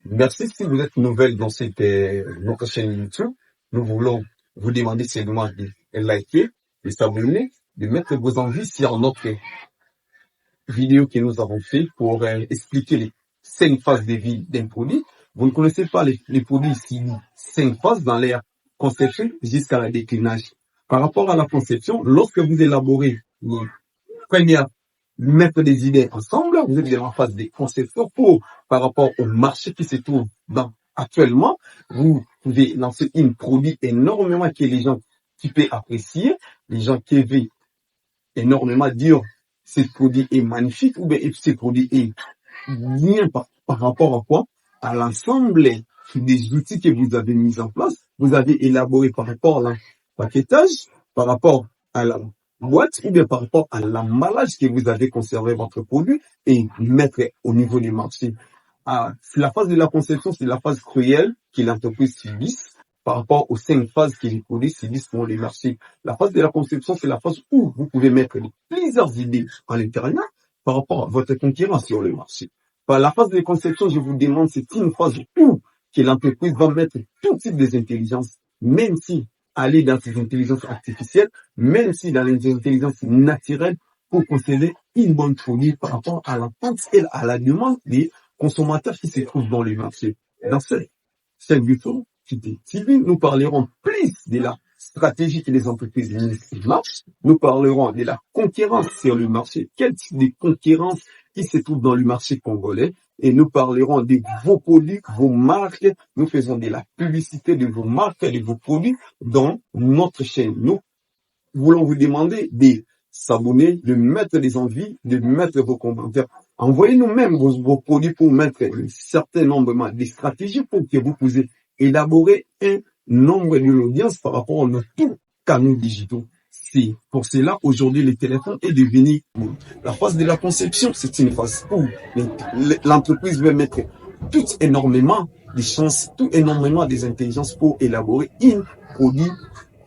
Merci si vous êtes nouvelle dans notre chaîne YouTube. Nous voulons vous demander seulement de liker, de s'abonner, de mettre vos envies sur notre vidéo que nous avons fait pour expliquer les 5 phases de vie d'un produit. Vous ne connaissez pas les produits ici, 5 phases dans leur conception jusqu'à la déclinage. Par rapport à la conception, lorsque vous élaborez les premières mettre des idées ensemble, vous êtes dans la phase de conception par rapport au marché qui se trouve actuellement, vous pouvez lancer un produit énormément que les gens qui peuvent apprécier, les gens qui veulent énormément dire ce produit est magnifique ou bien ce produit est bien par rapport à quoi? À l'ensemble des outils que vous avez mis en place, vous avez élaboré par rapport à paquetage, par rapport à la boîte ou bien par rapport à l'emballage que vous avez conservé votre produit et mettre au niveau du marché. La phase de la conception, c'est la phase cruelle que l'entreprise subisse par rapport aux 5 phases que les produits subissent pour les marchés. La phase de la conception, c'est la phase où vous pouvez mettre plusieurs idées à l'intérieur par rapport à votre concurrence sur le marché. La phase de conception, je vous demande, c'est une phase où que l'entreprise va mettre tout type d'intelligence, même si aller dans ces intelligences artificielles, même si dans les intelligences naturelles, pour conserver une bonne produit par rapport à l'attente et à la demande des consommateurs qui se trouvent dans le marché. Dans cette vidéo, nous parlerons plus de la stratégie que les entreprises marchent. Nous parlerons de la concurrence sur le marché, quel type de concurrence qui se trouve dans le marché congolais. Et nous parlerons de vos produits, vos marques. Nous faisons de la publicité de vos marques et de vos produits dans notre chaîne. Nous voulons vous demander de s'abonner, de mettre des envies, de mettre vos commentaires. Envoyez-nous même vos produits pour mettre un certain nombre de stratégies pour que vous puissiez élaborer un nombre de l'audience par rapport à nos tous canaux digitaux. C'est pour cela, aujourd'hui, le téléphone est devenu la phase de la conception. C'est une phase où l'entreprise veut mettre tout énormément de chances, tout énormément des intelligences pour élaborer un produit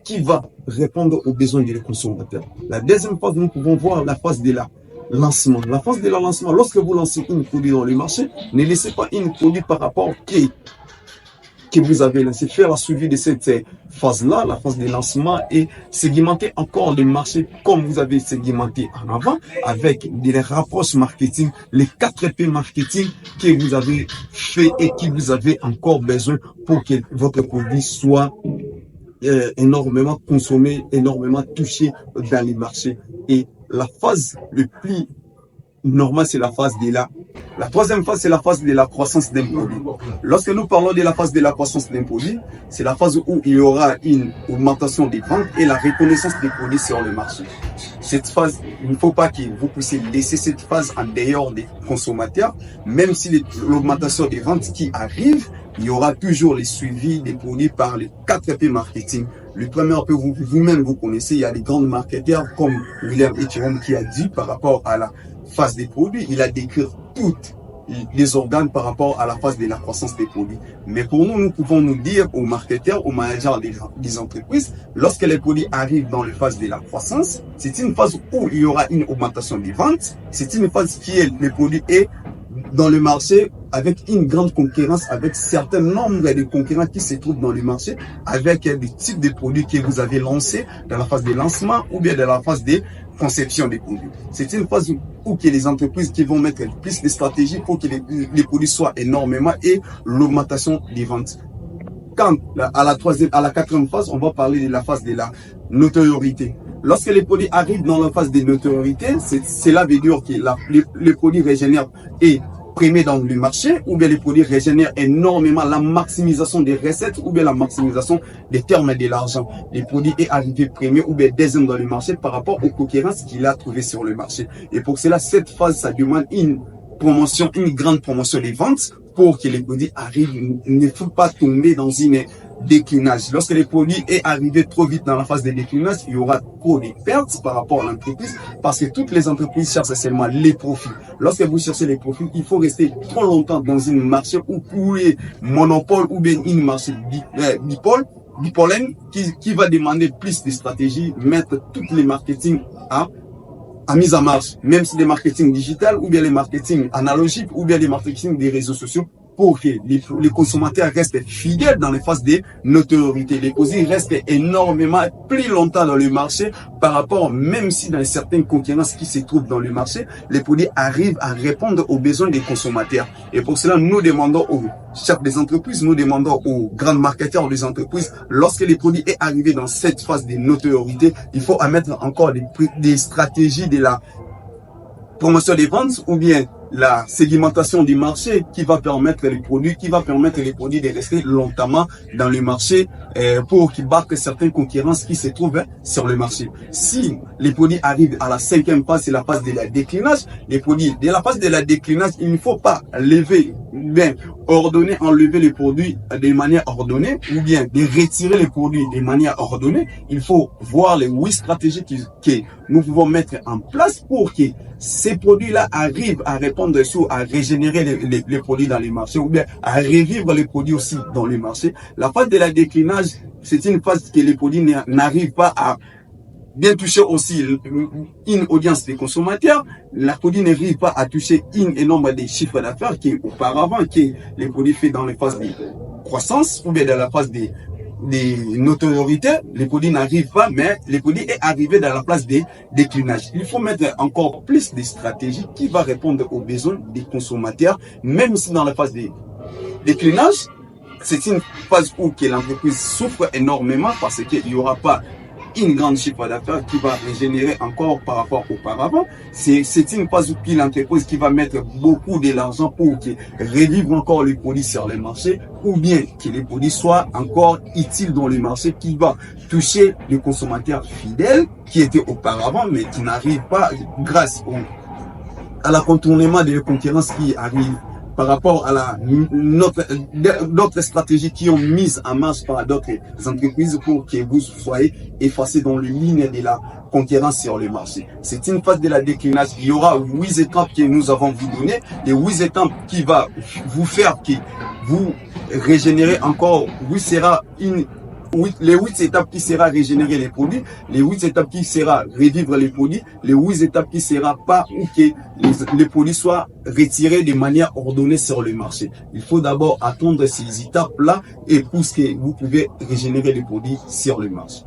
qui va répondre aux besoins des consommateurs. La deuxième phase, nous pouvons voir la phase de la lancement. La phase de la lancement, lorsque vous lancez un produit dans le marché, ne laissez pas un produit par rapport que vous avez lancé. Faire la suivi de cette phase-là, la phase de lancement, et segmenter encore le marché comme vous avez segmenté en avant avec des rapproches marketing, les 4P marketing que vous avez fait et que vous avez encore besoin pour que votre produit soit énormément consommé, énormément touché dans les marchés. Et la phase le plus normale, c'est la phase de la troisième phase, c'est la phase de la croissance d'un produit. Lorsque nous parlons de la phase de la croissance d'un produit, c'est la phase où il y aura une augmentation des ventes et la reconnaissance des produits sur le marché. Cette phase, il ne faut pas que vous puissiez laisser cette phase en dehors des consommateurs, même si l'augmentation des ventes qui arrive, il y aura toujours les suivis des produits par les 4P marketing. Le premier peu, vous-même, vous connaissez, il y a des grands marketeurs comme William Etiron qui a dit par rapport à la phase des produits, il a décrit toutes les organes par rapport à la phase de la croissance des produits. Mais pour nous, nous pouvons nous dire aux marketeurs, aux managers des entreprises, lorsque les produits arrivent dans la phase de la croissance, c'est une phase où il y aura une augmentation des ventes. C'est une phase qui est, le produit est dans le marché avec une grande concurrence, avec certains nombres de concurrents qui se trouvent dans le marché, avec des types de produits que vous avez lancés dans la phase de lancement ou bien dans la phase de conception des produits. C'est une phase où que les entreprises qui vont mettre plus de stratégies pour que les produits soient énormément et l'augmentation des ventes. Quand à la quatrième phase, on va parler de la phase de la notoriété. Lorsque les produits arrivent dans la phase de notoriété, cela veut dire que les produits régénèrent et primés dans le marché, ou bien les produits régénèrent énormément la maximisation des recettes, ou bien la maximisation des termes de l'argent. Les produits est arrivé premier ou bien deuxième dans le marché par rapport aux concurrences qu'il a trouvées sur le marché. Et pour cela, cette phase, ça demande une promotion, une grande promotion des ventes pour que les produits arrivent. Il ne faut pas tomber dans une déclinage. Lorsque les produits est arrivé trop vite dans la phase de déclinage, il y aura trop de pertes par rapport à l'entreprise parce que toutes les entreprises cherchent seulement les profits. Lorsque vous cherchez les profits, il faut rester trop longtemps dans un marché où pour les monopoles ou bien une marché bipolaire qui va demander plus de stratégie, mettre toutes les marketing à mise en marche, même si les marketing digital ou bien les marketing analogiques ou bien les marketing des réseaux sociaux pour que les consommateurs restent fidèles dans les phases de notoriété. Les produits restent énormément plus longtemps dans le marché par rapport, même si dans certaines concurrences qui se trouvent dans le marché, les produits arrivent à répondre aux besoins des consommateurs. Et pour cela, nous demandons aux chefs des entreprises, nous demandons aux grands marketeurs des entreprises, lorsque les produits est arrivé dans cette phase de notoriété, il faut mettre encore des stratégies de la promotion des ventes ou bien la segmentation du marché qui va permettre les produits de rester longtemps dans le marché pour qu'ils battent certaines concurrences qui se trouvent sur le marché. Si les produits arrivent à la 5e phase, c'est la phase de la déclinage, les produits de la phase de la déclinage, il ne faut pas enlever les produits de manière ordonnée ou bien de retirer les produits de manière ordonnée. Il faut voir les 8 stratégies que nous pouvons mettre en place pour que ces produits-là arrivent à répondre sur, à régénérer les produits dans les marchés ou bien à revivre les produits aussi dans les marchés. La phase de la déclinage, c'est une phase que les produits n'arrivent pas à bien toucher aussi une audience des consommateurs. La produit n'arrive pas à toucher un énorme des chiffres d'affaires qu'auparavant, que les produits faits dans les phases de croissance ou bien dans la phase des notoriétés, les produits n'arrivent pas, mais les produits est arrivé dans la place des déclinages. Il faut mettre encore plus de stratégies qui va répondre aux besoins des consommateurs, même si dans la phase des déclinages, c'est une phase où l'entreprise souffre énormément parce qu'il n'y aura pas une grande chiffre d'affaires qui va régénérer encore par rapport auparavant. C'est une phase où l'entreprise qui va mettre beaucoup de l'argent pour revivre encore les produits sur le marché ou bien que les produits soient encore utiles dans le marché qui va toucher les consommateurs fidèles qui étaient auparavant mais qui n'arrivent pas grâce à la contournement des concurrences qui arrivent par rapport à d'autres stratégies qui ont mis en marche par d'autres entreprises pour que vous soyez effacés dans le ligne de la concurrence sur le marché. C'est une phase de la déclinage. Il y aura 8 étapes que nous avons vous données, les 8 étapes qui va vous faire que vous régénérez encore, vous sera les 8 étapes qui sera régénérer les produits, les 8 étapes qui sera revivre les produits, les 8 étapes qui sera pas ou que les produits soient retirés de manière ordonnée sur le marché. Il faut d'abord attendre ces étapes-là et pour que vous pouvez régénérer les produits sur le marché.